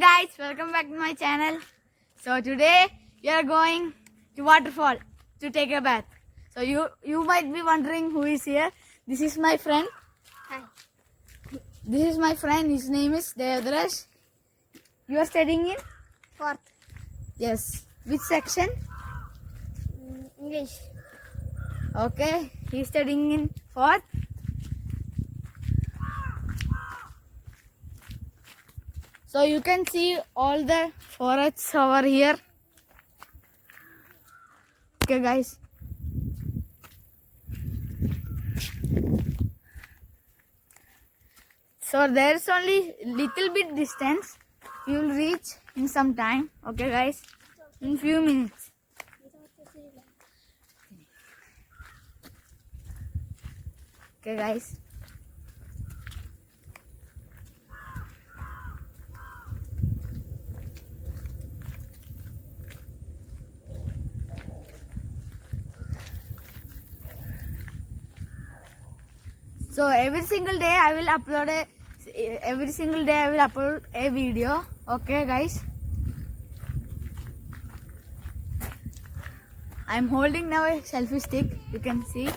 Guys, welcome back to my channel. So today we are going to waterfall to take a bath. So you might be wondering who is here. This is my friend. Hi. This is my friend. His name is Devadrash. You are studying in? Fourth. Yes. Which section? English. Okay. He is studying in fourth. So you can see all the forests over here. Okay, guys. So there is only little bit distance. You will reach in some time. Okay, guys. In few minutes. Okay, guys. So every single day I will upload a video. Okay, guys. I am holding now a selfie stick. You can see.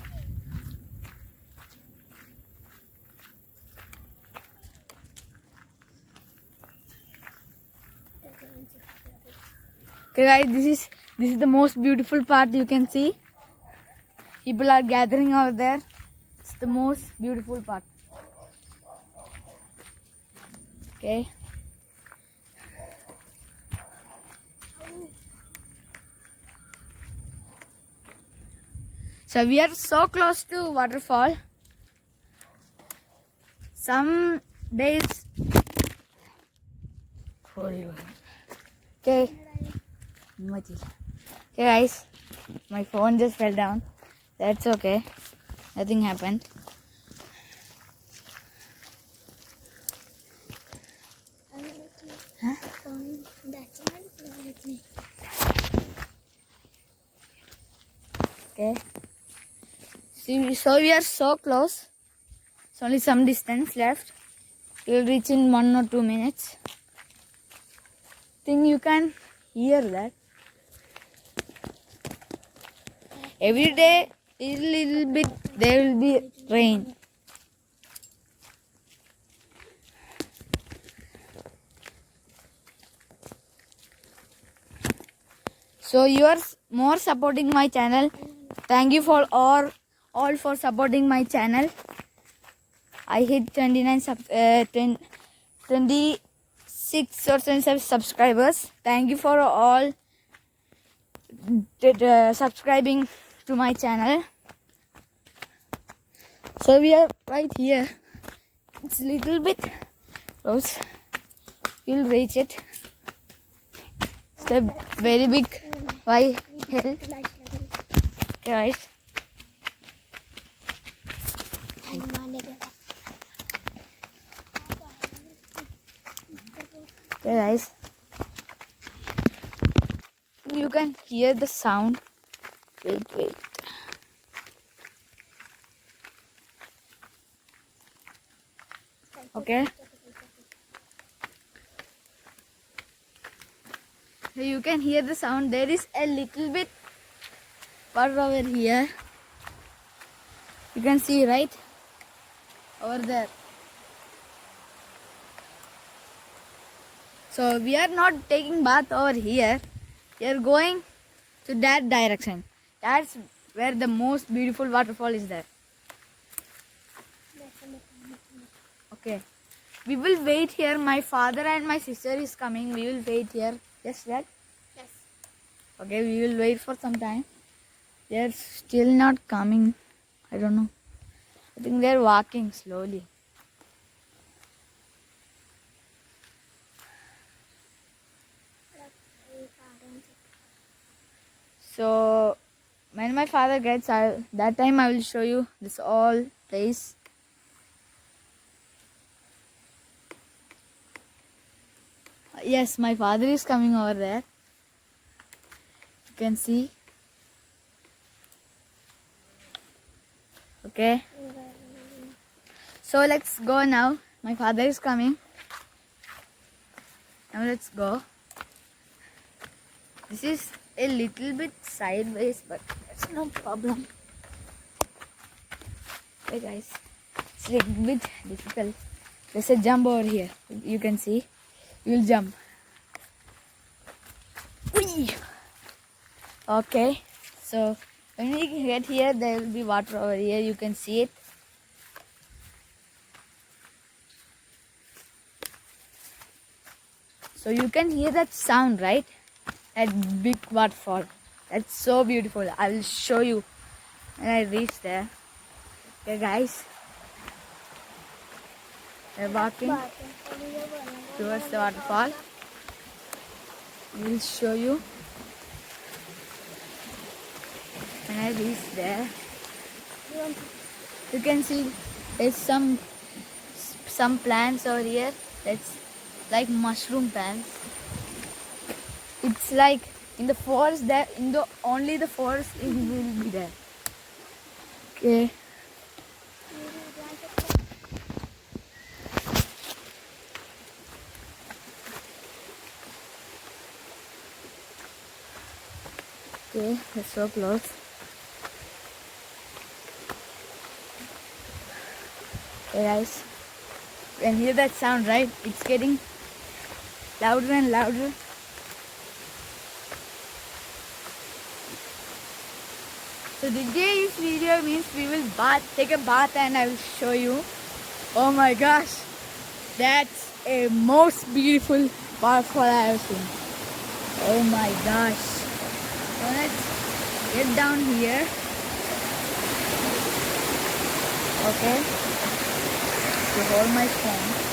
Okay, guys. This is the most beautiful part. You can see. People are gathering over there. It's the most beautiful part. Okay. So we are so close to waterfall. Some days. Okay. Okay, guys. My phone just fell down. That's okay. Nothing happened. Huh? Okay. See, so we are so close. It's only some distance left. We'll reach in 1 or 2 minutes. Think you can hear that. Every day, little bit, there will be rain. So you are more supporting my channel. Thank you for all for supporting my channel. I hit 26 or 27 subscribers. Thank you for all subscribing to my channel. So we are right here. It's a little bit close. We'll reach it. It's a very big wide hill. Okay, guys. Okay, guys. You can hear the sound. Wait. Okay. So you can hear the sound. There is a little bit water over here. You can see, right? Over there. So we are not taking bath over here. We are going to that direction. That's where the most beautiful waterfall is there. Okay. We will wait here. My father and my sister is coming. We will wait here. Yes, Dad? Yes. Okay, we will wait for some time. They are still not coming. I don't know. I think they are walking slowly. So when my father gets, that time I will show you this all place. Yes, my father is coming over there. You can see. Okay. So let's go now. My father is coming. Now let's go. This is a little bit sideways, but that's no problem. Hey guys, it's a little bit difficult. There's a jump over here. You can see. You will jump. Whee! Okay, so when we get here, there will be water over here. You can see it. So you can hear that sound, right? That big waterfall. That's so beautiful. I will show you when I reach there. Okay guys, we're walking towards the waterfall. I will show you when I reach there. You can see there's some plants over here. That's like mushroom plants. It's like in the forest there, only the forest it will be there. Okay. Okay, that's so close. Okay guys, you can hear that sound, right? It's getting louder and louder. So today's video means we will take a bath, and I will show you. Oh my gosh, that's a most beautiful waterfall I have seen. Oh my gosh. So let's get down here. Okay. To hold my phone.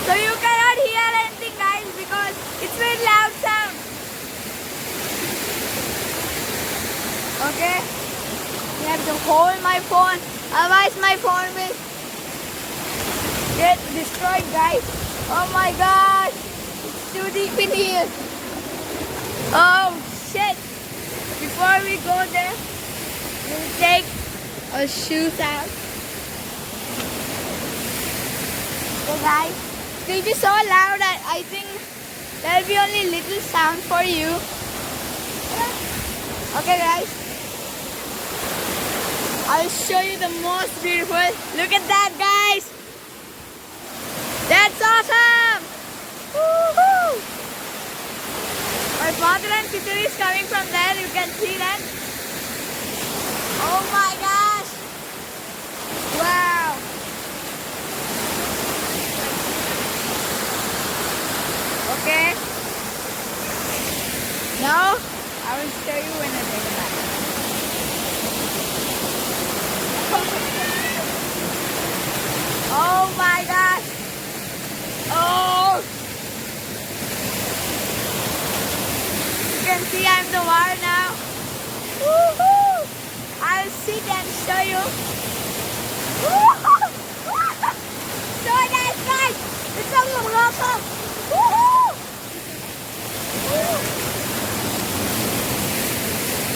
So you cannot hear anything guys because it's very loud sound. Okay? You have to hold my phone, otherwise my phone will get destroyed guys. Oh my gosh, it's too deep in here. Oh shit. Before we go there, we'll take our shoes out. Okay guys, it will be so loud. I think there will be only little sound for you. Okay guys, I'll show you the most beautiful. Look at that guys. That's awesome. Woohoo! My father and sister is coming from there. You can see that. Oh my gosh. Wow. Okay. Now I will show you when I take a bath. Oh my gosh. Oh. You can see I'm the water now. Woohoo! I'll sit and show you. Woohoo! So nice guys. It's so awesome. Woohoo!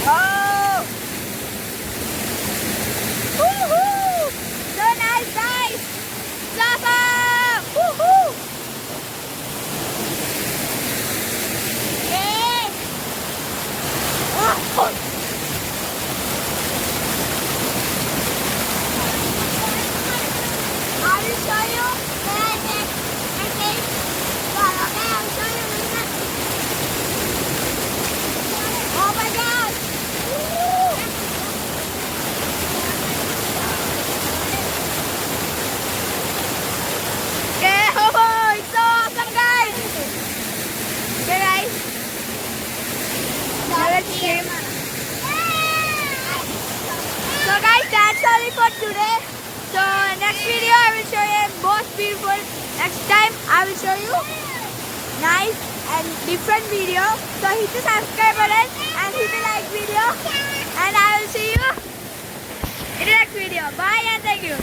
Oh! Woohoo! So nice guys. It's awesome. Woohoo! Yeah. Oh. I will show you when I take well, okay, I'll show you when I oh my gosh! Woo. Okay, oh, it's so awesome guys! Okay guys, now let's swim. So guys, that's all it for today. So next video I will show you most beautiful. Next time I will show you nice and different video. So hit the subscribe button and hit the like video. And I will see you in the next video. Bye and thank you.